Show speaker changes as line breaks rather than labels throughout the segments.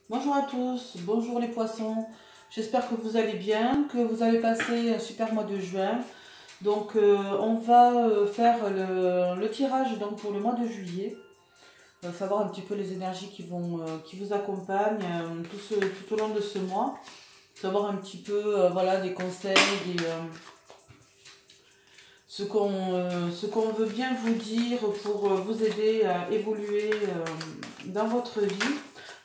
Bonjour à tous, bonjour les poissons. J'espère que vous allez bien, que vous avez passé un super mois de juin. Donc on va faire le tirage donc, pour le mois de juillet. Savoir un petit peu les énergies qui vous accompagnent tout au long de ce mois. Savoir un petit peu voilà, des conseils, ce qu'on veut bien vous dire pour vous aider à évoluer dans votre vie.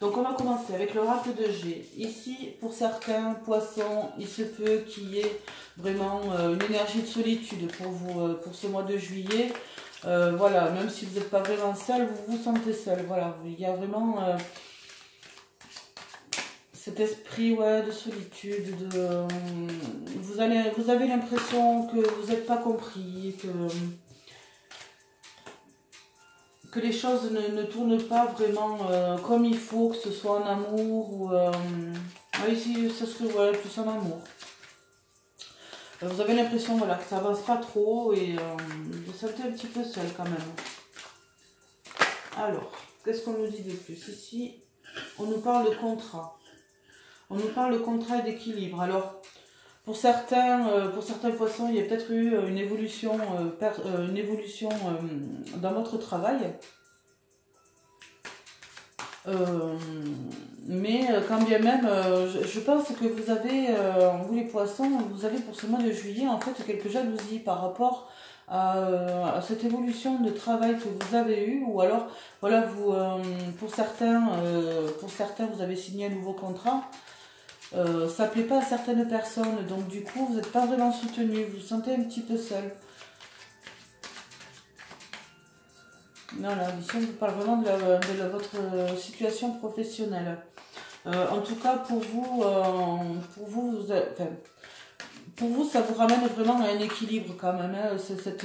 Donc on va commencer avec l'oracle de G. Ici, pour certains poissons, il se peut qu'il y ait vraiment une énergie de solitude pour vous pour ce mois de juillet. Voilà, même si vous n'êtes pas vraiment seul, vous vous sentez seul. Voilà, il y a vraiment cet esprit de solitude. Vous avez l'impression que vous n'êtes pas compris, que les choses ne tournent pas vraiment comme il faut, que ce soit en amour ou... ici, ça serait plus en amour. Vous avez l'impression voilà, que ça avance pas trop et vous sentez un petit peu seul quand même. Alors, qu'est-ce qu'on nous dit de plus? Ici, on nous parle de contrat. On nous parle de contrat et d'équilibre. Alors, pour certains poissons, il y a peut-être eu une évolution dans votre travail. Mais quand bien même, je pense que vous avez, vous les poissons, vous avez pour ce mois de juillet en fait quelques jalousies par rapport à cette évolution de travail que vous avez eu, ou alors voilà vous pour certains vous avez signé un nouveau contrat, ça plaît pas à certaines personnes, donc du coup vous n'êtes pas vraiment soutenu, vous vous sentez un petit peu seul. Non, là, ici on vous parle vraiment de votre situation professionnelle. En tout cas, pour vous, ça vous ramène vraiment à un équilibre quand même. Hein, cette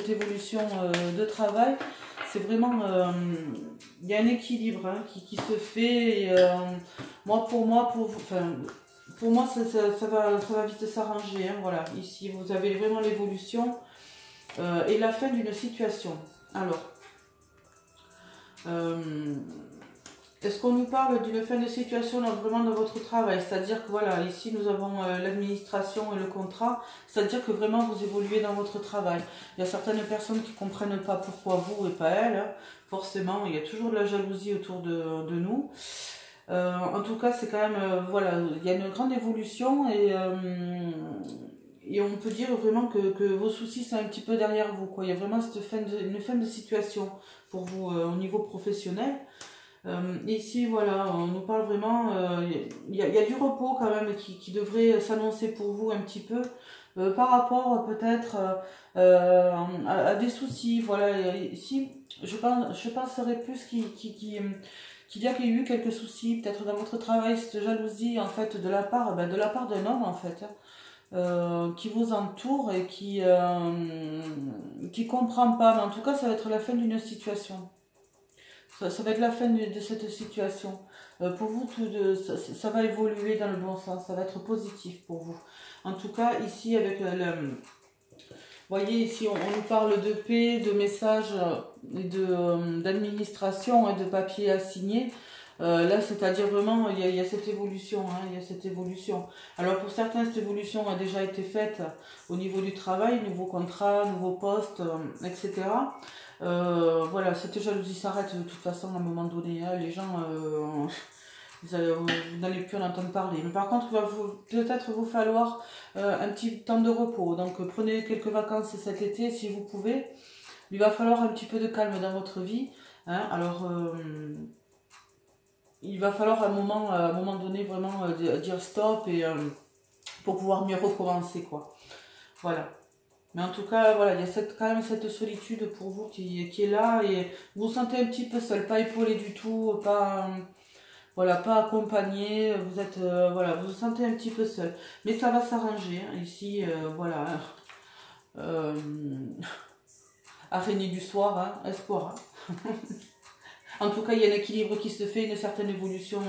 évolution de travail, c'est vraiment, il y a un équilibre hein, qui se fait. Et, pour moi, ça va vite s'arranger. Hein, voilà, ici, vous avez vraiment l'évolution et la fin d'une situation. Alors. Est-ce qu'on nous parle d'une fin de situation vraiment dans votre travail? C'est-à-dire que voilà, ici nous avons l'administration et le contrat, c'est-à-dire que vraiment vous évoluez dans votre travail. Il y a certaines personnes qui ne comprennent pas pourquoi vous et pas elles. Hein. Forcément, il y a toujours de la jalousie autour de nous. En tout cas, c'est quand même, voilà, il y a une grande évolution et on peut dire vraiment que vos soucis sont un petit peu derrière vous. Quoi. Il y a vraiment une fin de situation pour vous au niveau professionnel. Ici, voilà, on nous parle vraiment, il y a du repos quand même qui devrait s'annoncer pour vous un petit peu par rapport peut-être à des soucis. Voilà, ici, je penserais plus qu'il y a eu quelques soucis, peut-être dans votre travail, cette jalousie en fait de la part d'un homme en fait. Qui vous entoure et qui comprend pas, mais en tout cas ça va être la fin d'une situation, ça va être la fin de cette situation. Pour vous ça va évoluer dans le bon sens, ça va être positif pour vous. En tout cas ici avec vous voyez ici on nous parle de paix, de messages et d'administration et de papiers à signer. Là, c'est-à-dire vraiment, il y a cette évolution, hein, il y a cette évolution. Alors pour certains, cette évolution a déjà été faite au niveau du travail, nouveau contrat, nouveau poste, etc. Voilà, cette jalousie s'arrête de toute façon à un moment donné. Hein, les gens, vous n'allez plus en entendre parler. Mais par contre, il va peut-être vous falloir un petit temps de repos. Donc prenez quelques vacances cet été si vous pouvez. Il va falloir un petit peu de calme dans votre vie. Hein, alors... il va falloir à un moment donné vraiment dire stop et pour pouvoir mieux recommencer quoi. Voilà. Mais en tout cas, voilà, il y a quand même cette solitude pour vous qui est là et vous vous sentez un petit peu seul, pas épaulé du tout, pas voilà, pas accompagné, vous êtes voilà, vous vous sentez un petit peu seul. Mais ça va s'arranger hein, ici, voilà. Araignée du soir, hein, espoir. Hein. En tout cas, il y a un équilibre qui se fait, une certaine évolution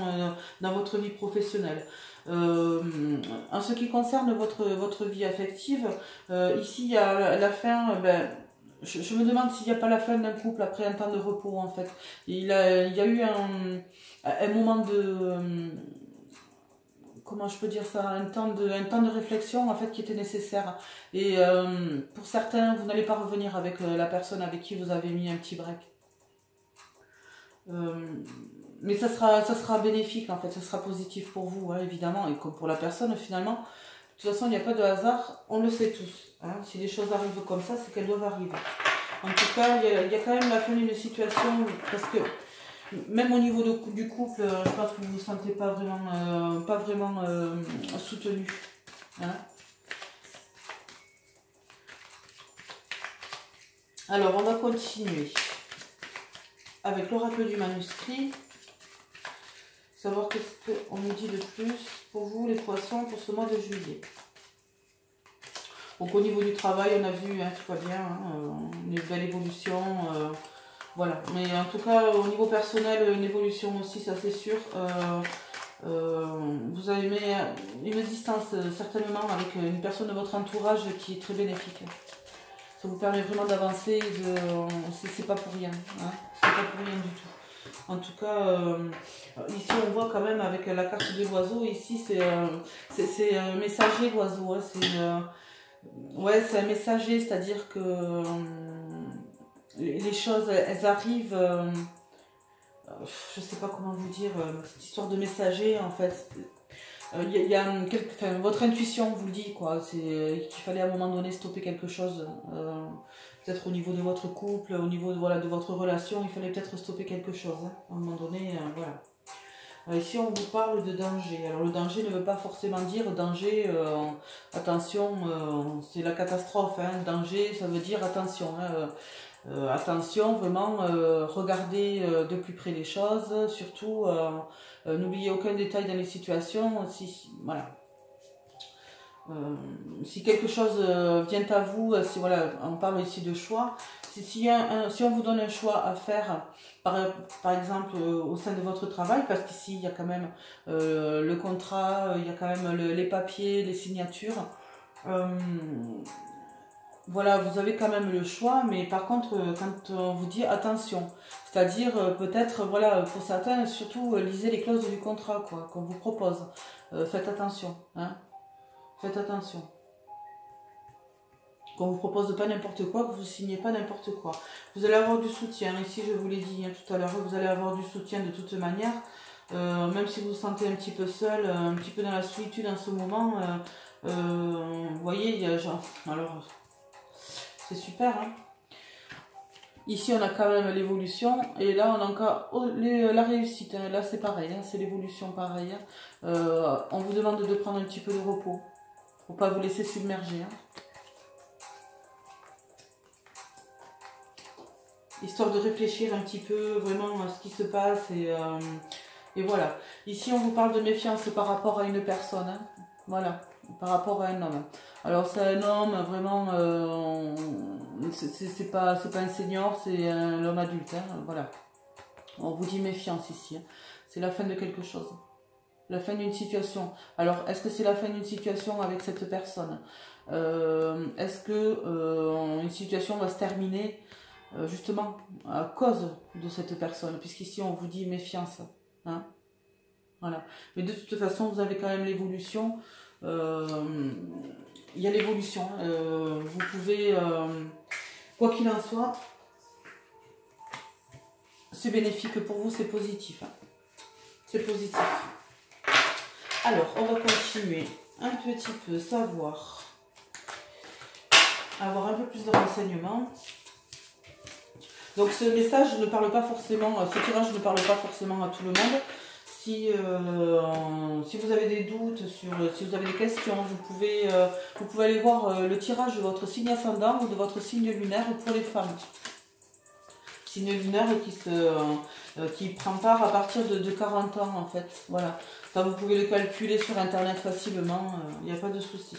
dans votre vie professionnelle. En ce qui concerne votre vie affective, ici, il y a la fin, je me demande s'il n'y a pas la fin d'un couple après un temps de repos, en fait. Il y a eu un moment de... comment je peux dire ça, un temps de réflexion en fait qui était nécessaire. Et pour certains, vous n'allez pas revenir avec la personne avec qui vous avez mis un petit break. Mais ça sera bénéfique en fait, ça sera positif pour vous, hein, évidemment, et comme pour la personne finalement. De toute façon, il n'y a pas de hasard, on le sait tous. Hein. Si les choses arrivent comme ça, c'est qu'elles doivent arriver. En tout cas, il y a quand même la fin d'une situation, parce que même au niveau du couple, je pense que vous ne vous sentez pas vraiment soutenu. Hein. Alors, on va continuer avec l'oracle du manuscrit. Savoir qu'est-ce qu'on nous dit de plus pour vous, les poissons, pour ce mois de juillet. Donc, au niveau du travail, on a vu, hein, tout va bien, hein, une belle évolution. Voilà, mais en tout cas, au niveau personnel, une évolution aussi, ça c'est sûr. Vous avez mis une distance certainement avec une personne de votre entourage qui est très bénéfique. Ça vous permet vraiment d'avancer, c'est pas pour rien, hein, c'est pas pour rien du tout. En tout cas, ici on voit quand même avec la carte de l'oiseau, ici c'est un messager l'oiseau, hein, ouais, c'est un messager, c'est-à-dire que les choses, elles arrivent, je sais pas comment vous dire, cette histoire de messager, en fait, votre intuition vous le dit, quoi, c'est qu'il fallait à un moment donné stopper quelque chose, peut-être au niveau de votre couple, au niveau de, voilà, de votre relation, il fallait peut-être stopper quelque chose, hein, à un moment donné, voilà. Ici, on vous parle de danger. Alors, le danger ne veut pas forcément dire danger, attention, c'est la catastrophe. Hein. Danger, ça veut dire attention. Hein, attention, vraiment, regardez de plus près les choses. Surtout, n'oubliez aucun détail dans les situations. Voilà. Si quelque chose vient à vous, voilà, on parle ici de choix. Si on vous donne un choix à faire, par exemple au sein de votre travail, parce qu'ici il y a quand même le contrat, il y a quand même les papiers, les signatures. Voilà, vous avez quand même le choix, mais par contre, quand on vous dit attention, c'est-à-dire peut-être, voilà, pour certains, surtout lisez les clauses du contrat quoi, qu'on vous propose. Faites attention, hein. Faites attention. Qu'on vous propose pas n'importe quoi, que vous signez pas n'importe quoi. Vous allez avoir du soutien. Ici, je vous l'ai dit hein, tout à l'heure, vous allez avoir du soutien de toute manière. Même si vous vous sentez un petit peu seul, un petit peu dans la solitude en ce moment. Vous voyez, il y a genre... Alors, c'est super. Hein. Ici, on a quand même l'évolution. Et là, on a encore la réussite. Hein. Là, c'est pareil. Hein, c'est l'évolution pareil. Hein. On vous demande de prendre un petit peu de repos. Pour pas vous laisser submerger. Hein. Histoire de réfléchir un petit peu vraiment à ce qui se passe. Et voilà. Ici, on vous parle de méfiance par rapport à une personne. Hein. Voilà. Par rapport à un homme. Alors, c'est un homme vraiment... c'est pas un senior, c'est un homme adulte. Hein. Voilà. On vous dit méfiance ici. Hein. C'est la fin de quelque chose. La fin d'une situation. Alors, est-ce que c'est la fin d'une situation avec cette personne? Est-ce que une situation va se terminer justement à cause de cette personne? Puisqu'ici, on vous dit méfiance. Hein, voilà. Mais de toute façon, vous avez quand même l'évolution. Il y a l'évolution. Vous pouvez, quoi qu'il en soit, c'est bénéfique pour vous, c'est positif. Hein. C'est positif. Alors, on va continuer un petit peu, avoir un peu plus de renseignements. Donc, ce message ne parle pas forcément, ce tirage ne parle pas forcément à tout le monde. Si vous avez des doutes, si vous avez des questions, vous pouvez aller voir le tirage de votre signe ascendant ou de votre signe lunaire pour les femmes. Signe lunaire qui prend part à partir de 40 ans en fait. Voilà. Ça, vous pouvez le calculer sur internet facilement, il n'y a pas de souci.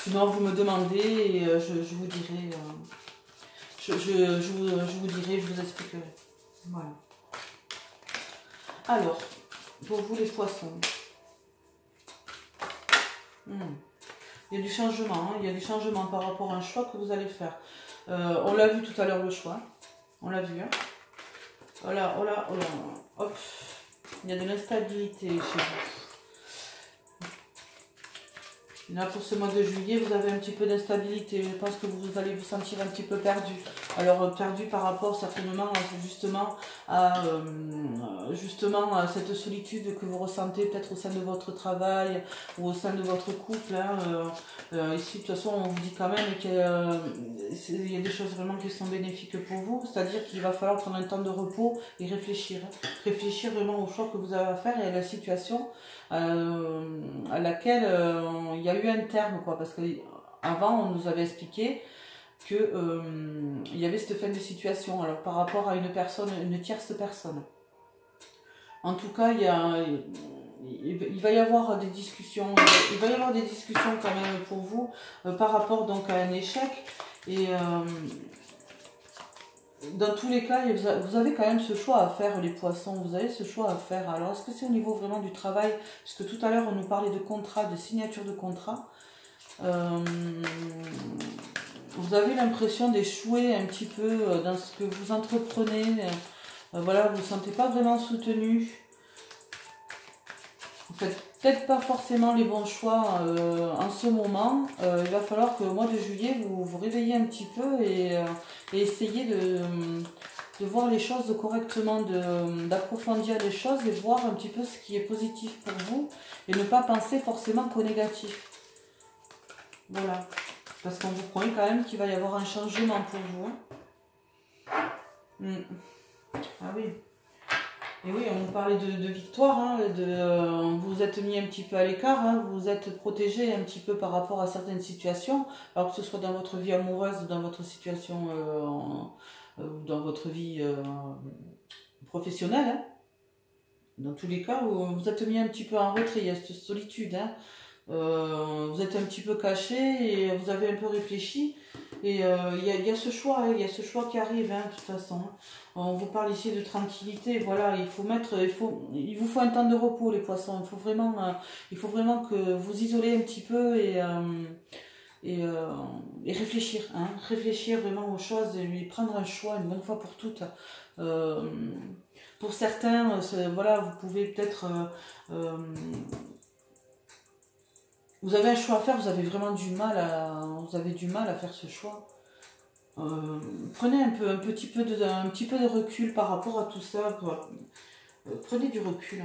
Sinon, vous me demandez et je vous dirai. Je vous dirai, je vous expliquerai. Voilà. Alors, pour vous les poissons. Il y a du changement, hein, il y a du changement par rapport à un choix que vous allez faire. On l'a vu tout à l'heure le choix. On l'a vu. Hein. Voilà, voilà, voilà. Hop. Il y a de l'instabilité chez vous. Là, pour ce mois de juillet, vous avez un petit peu d'instabilité. Je pense que vous allez vous sentir un petit peu perdu. Alors, perdu par rapport certainement justement à cette solitude que vous ressentez peut-être au sein de votre travail ou au sein de votre couple. Hein. Ici, de toute façon, on vous dit quand même qu'il y a des choses vraiment qui sont bénéfiques pour vous. C'est-à-dire qu'il va falloir prendre un temps de repos et réfléchir. Hein. Réfléchir vraiment au choix que vous avez à faire et à la situation à laquelle il y a eu un terme, quoi, parce qu'avant on nous avait expliqué que il y avait cette fin de situation, alors par rapport à une personne, une tierce personne. En tout cas, il va y avoir des discussions, il va y avoir des discussions quand même pour vous par rapport donc à un échec et dans tous les cas, vous avez quand même ce choix à faire, les poissons, vous avez ce choix à faire. Alors, est-ce que c'est au niveau vraiment du travail? Parce que tout à l'heure, on nous parlait de contrat, de signature de contrat. Vous avez l'impression d'échouer un petit peu dans ce que vous entreprenez. Voilà, vous ne vous sentez pas vraiment soutenu. Vous faites peut-être pas forcément les bons choix en ce moment. Il va falloir que au mois de juillet, vous vous réveillez un petit peu et essayez de voir les choses correctement, d'approfondir les choses et voir un petit peu ce qui est positif pour vous et ne pas penser forcément qu'au négatif. Voilà. Parce qu'on vous promet quand même qu'il va y avoir un changement pour vous. Hein. Ah oui. Et oui, on parlait de victoire, hein, vous vous êtes mis un petit peu à l'écart, hein, vous vous êtes protégé un petit peu par rapport à certaines situations, alors que ce soit dans votre vie amoureuse ou dans votre situation, dans votre vie professionnelle. Hein. Dans tous les cas, vous vous êtes mis un petit peu en retrait, il y a cette solitude. Hein. Vous êtes un petit peu caché et vous avez un peu réfléchi. Et il y a ce choix, hein, il y a ce choix qui arrive, hein, de toute façon. Hein. On vous parle ici de tranquillité, voilà, il vous faut un temps de repos, les poissons. Il faut vraiment que vous isolez un petit peu et réfléchir, hein, réfléchir vraiment aux choses et prendre un choix une bonne fois pour toutes. Pour certains, voilà, vous pouvez peut-être... vous avez un choix à faire, vous avez vraiment du mal à faire ce choix. Prenez un petit peu de recul par rapport à tout ça. Prenez du recul.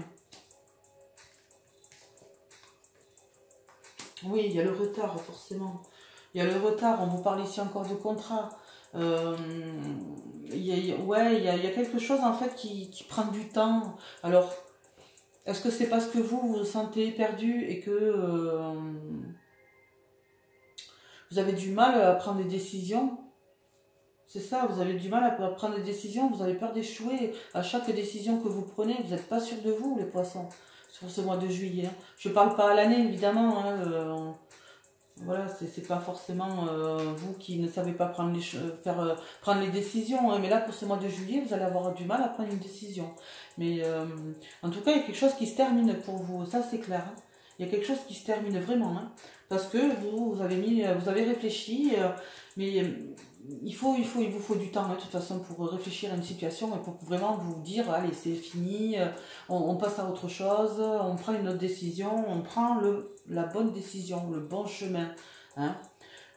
Oui, il y a le retard, forcément. Il y a le retard, on vous parle ici encore de contrat. Il y a quelque chose en fait qui prend du temps. Alors, est-ce que c'est parce que vous vous sentez perdu et que vous avez du mal à prendre des décisions? C'est ça, vous avez du mal à prendre des décisions, vous avez peur d'échouer. À chaque décision que vous prenez, vous n'êtes pas sûr de vous, les poissons, sur ce mois de juillet. Hein. Je ne parle pas à l'année, évidemment. Hein, voilà, c'est pas forcément vous qui ne savez pas prendre les décisions. Hein, mais là, pour ce mois de juillet, vous allez avoir du mal à prendre une décision. Mais en tout cas, il y a quelque chose qui se termine pour vous, ça c'est clair. Hein. Il y a quelque chose qui se termine vraiment. Hein, parce que vous avez réfléchi, mais... il vous faut du temps, hein, de toute façon, pour réfléchir à une situation et pour vraiment vous dire, allez, c'est fini, on passe à autre chose, on prend une autre décision, on prend la bonne décision, le bon chemin. Hein.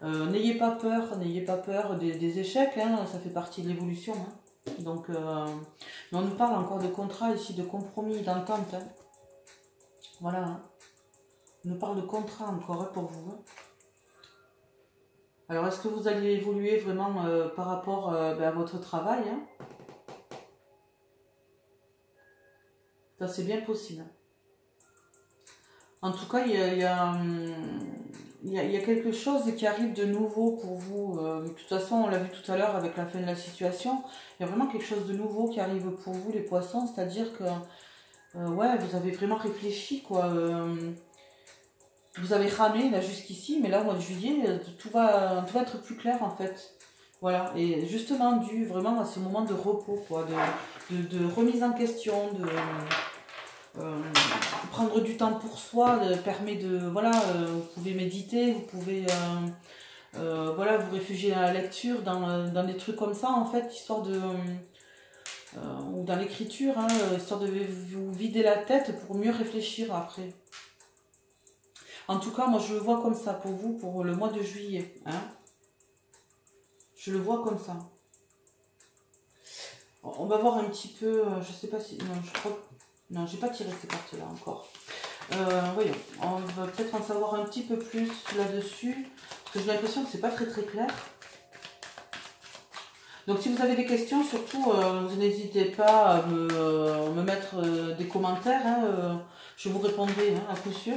N'ayez pas peur des échecs, hein, ça fait partie de l'évolution. Hein. Donc, mais on nous parle encore de contrat ici, de compromis, d'entente. Hein. Voilà. Hein. On nous parle de contrat encore hein, pour vous. Hein. Alors, est-ce que vous allez évoluer vraiment par rapport à votre travail hein? Ça, c'est bien possible. En tout cas, il y a quelque chose qui arrive de nouveau pour vous. De toute façon, on l'a vu tout à l'heure avec la fin de la situation. Il y a vraiment quelque chose de nouveau qui arrive pour vous, les poissons. C'est-à-dire que ouais, vous avez vraiment réfléchi, quoi. Vous avez ramé là jusqu'ici, mais là au mois de juillet, tout va être plus clair en fait. Voilà, et justement dû vraiment à ce moment de repos, quoi, de remise en question, prendre du temps pour soi, permet de, voilà, vous pouvez méditer, vous pouvez voilà, vous réfugier dans la lecture, dans des trucs comme ça, en fait, histoire de... ou dans l'écriture, hein, histoire de vous vider la tête pour mieux réfléchir après. En tout cas, moi, je le vois comme ça pour vous, pour le mois de juillet. Hein. Je le vois comme ça. On va voir un petit peu, je sais pas si... Non, je crois... Non, j'ai pas tiré ces cartes-là encore. Voyons, on va peut-être en savoir un petit peu plus là-dessus. Parce que j'ai l'impression que c'est pas très clair. Donc si vous avez des questions, surtout, vous n'hésitez pas à me mettre des commentaires. Hein, je vous répondrai hein, à coup sûr.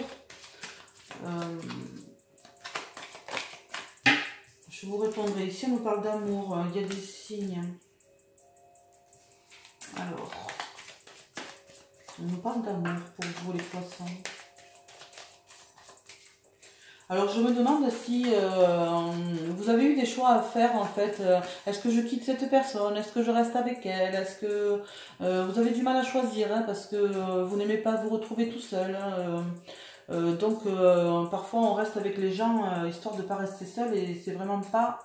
Je vous répondrai. Ici, on nous parle d'amour. Il y a des signes. Alors, on nous parle d'amour pour vous, les poissons. Alors, je me demande si vous avez eu des choix à faire, en fait. Est-ce que je quitte cette personne? Est-ce que je reste avec elle? Est-ce que vous avez du mal à choisir hein, parce que vous n'aimez pas vous retrouver tout seul hein, donc, parfois, on reste avec les gens histoire de ne pas rester seul et c'est vraiment pas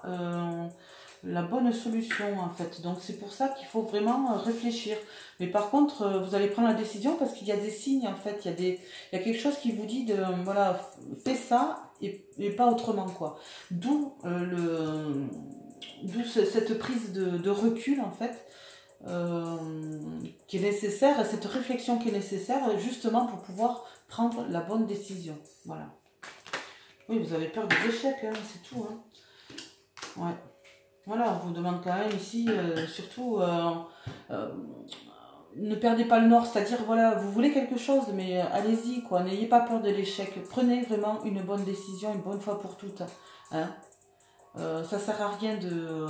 la bonne solution, en fait. Donc, c'est pour ça qu'il faut vraiment réfléchir. Mais par contre, vous allez prendre la décision parce qu'il y a des signes, en fait. Il y a quelque chose qui vous dit de, voilà, fais ça et pas autrement, quoi. D'où cette prise de recul, en fait, qui est nécessaire, cette réflexion qui est nécessaire, justement, pour pouvoir prendre la bonne décision. Voilà. Oui, vous avez peur des échecs, hein, c'est tout. Hein. Ouais. Voilà, on vous demande quand même ici, surtout, ne perdez pas le nord, c'est-à-dire, voilà, vous voulez quelque chose, mais allez-y, quoi, n'ayez pas peur de l'échec. Prenez vraiment une bonne décision, une bonne fois pour toutes. Hein. Ça sert à rien de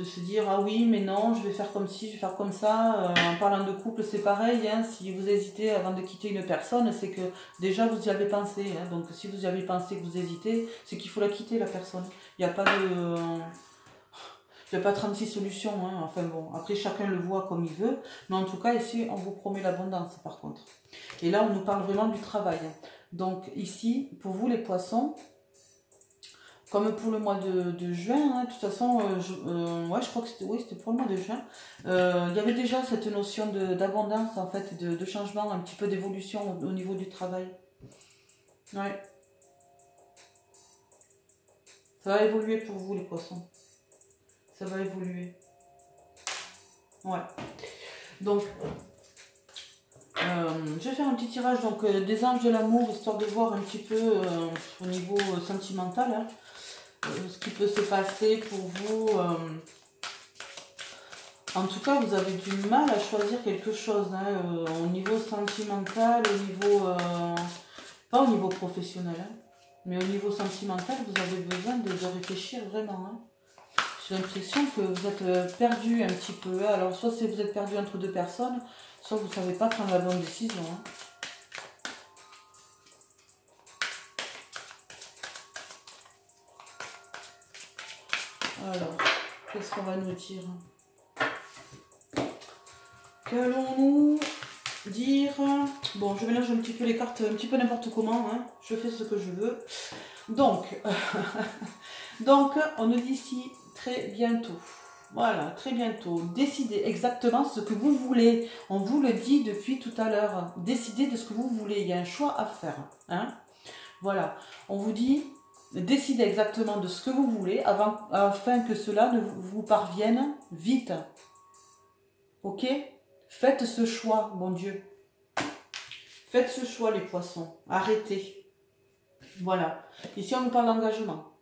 se dire ah oui mais non je vais faire comme ci, je vais faire comme ça en parlant de couple c'est pareil hein, si vous hésitez avant de quitter une personne c'est que déjà vous y avez pensé hein, donc si vous y avez pensé que vous hésitez c'est qu'il faut la quitter la personne il n'y a pas de 36 solutions hein. Enfin bon après chacun le voit comme il veut mais en tout cas ici on vous promet l'abondance par contre et là on nous parle vraiment du travail donc ici pour vous les poissons comme pour le mois de juin, hein, de toute façon, ouais, je crois que c'était pour le mois de juin. Il y avait déjà cette notion d'abondance, en fait, de changement, un petit peu d'évolution au niveau du travail. Ouais. Ça va évoluer pour vous, les poissons. Ça va évoluer. Ouais. Donc, je vais faire un petit tirage donc, des anges de l'amour, histoire de voir un petit peu au niveau sentimental. Hein. Ce qui peut se passer pour vous. En tout cas, vous avez du mal à choisir quelque chose hein, au niveau sentimental, au niveau pas au niveau professionnel, hein, mais au niveau sentimental, vous avez besoin de réfléchir vraiment. Hein. J'ai l'impression que vous êtes perdu un petit peu. Hein. Alors, soit vous êtes perdu entre deux personnes, soit vous ne savez pas prendre la bonne décision. Hein. Alors, qu'est-ce qu'on va nous dire? Qu'allons-nous dire? Bon, je mélange un petit peu les cartes, un petit peu n'importe comment. Hein. Je fais ce que je veux. Donc, donc on nous dit ici très bientôt. Voilà, très bientôt. Décidez exactement ce que vous voulez. On vous le dit depuis tout à l'heure. Décidez de ce que vous voulez. Il y a un choix à faire. Hein. Voilà, on vous dit... Décidez exactement de ce que vous voulez afin que cela ne vous parvienne vite. Ok? Faites ce choix, mon Dieu. Faites ce choix, les poissons. Arrêtez. Voilà. Ici, on nous parle d'engagement.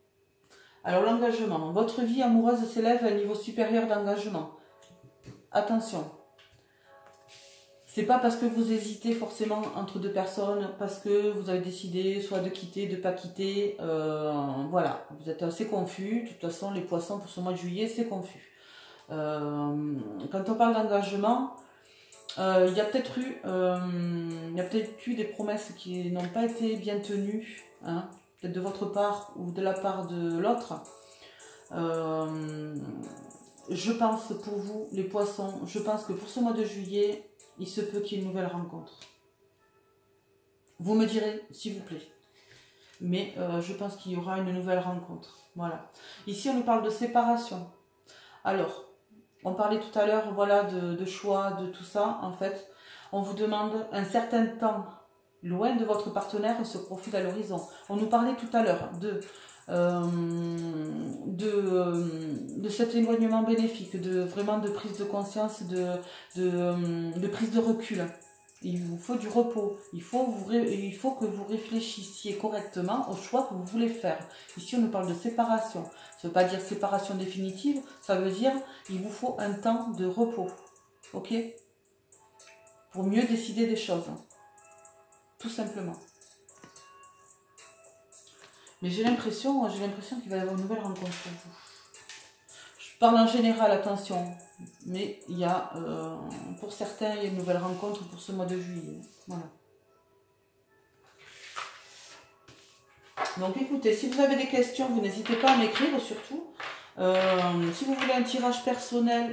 Alors, l'engagement. Votre vie amoureuse s'élève à un niveau supérieur d'engagement. Attention. C'est pas parce que vous hésitez forcément entre deux personnes, parce que vous avez décidé soit de quitter, de ne pas quitter. Voilà, vous êtes assez confus. De toute façon, les poissons pour ce mois de juillet, c'est confus. Quand on parle d'engagement, il y a peut-être eu des promesses qui n'ont pas été bien tenues, hein, peut-être de votre part ou de la part de l'autre. Je pense pour vous, les poissons, je pense que pour ce mois de juillet, il se peut qu'il y ait une nouvelle rencontre. Vous me direz, s'il vous plaît. mais je pense qu'il y aura une nouvelle rencontre. Voilà. Ici, on nous parle de séparation. Alors, on parlait tout à l'heure, voilà, de choix, de tout ça. En fait, on vous demande un certain temps loin de votre partenaire se profile à l'horizon. On nous parlait tout à l'heure de cet éloignement bénéfique, vraiment de prise de conscience, de prise de recul. Il vous faut du repos, il faut que vous réfléchissiez correctement au choix que vous voulez faire. Ici on nous parle de séparation, ça ne veut pas dire séparation définitive, ça veut dire il vous faut un temps de repos, ok? Pour mieux décider des choses, tout simplement. Mais j'ai l'impression qu'il va y avoir une nouvelle rencontre pour vous. Je parle en général, attention, mais il y a, pour certains, il y a une nouvelle rencontre pour ce mois de juillet. Voilà. Donc écoutez, si vous avez des questions, vous n'hésitez pas à m'écrire surtout. Si vous voulez un tirage personnel,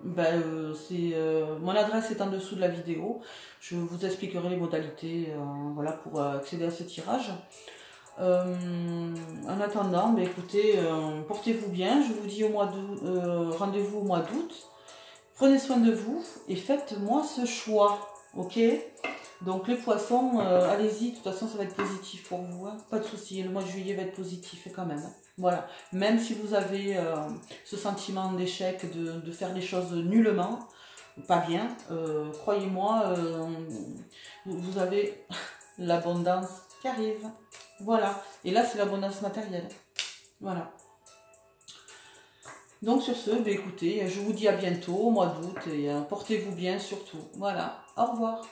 mon adresse est en dessous de la vidéo. Je vous expliquerai les modalités voilà, pour accéder à ce tirage. En attendant, écoutez, portez-vous bien. Je vous dis rendez-vous au mois d'août. Prenez soin de vous et faites-moi ce choix, ok? Donc les poissons, allez-y, de toute façon ça va être positif pour vous, hein. Pas de souci, le mois de juillet va être positif quand même. Hein. Voilà, même si vous avez ce sentiment d'échec, de faire les choses nullement, pas bien, croyez-moi, vous avez l'abondance qui arrive. Voilà, et là c'est l'abondance matérielle. Voilà. Donc sur ce, écoutez, je vous dis à bientôt au mois d'août et portez-vous bien surtout. Voilà, au revoir.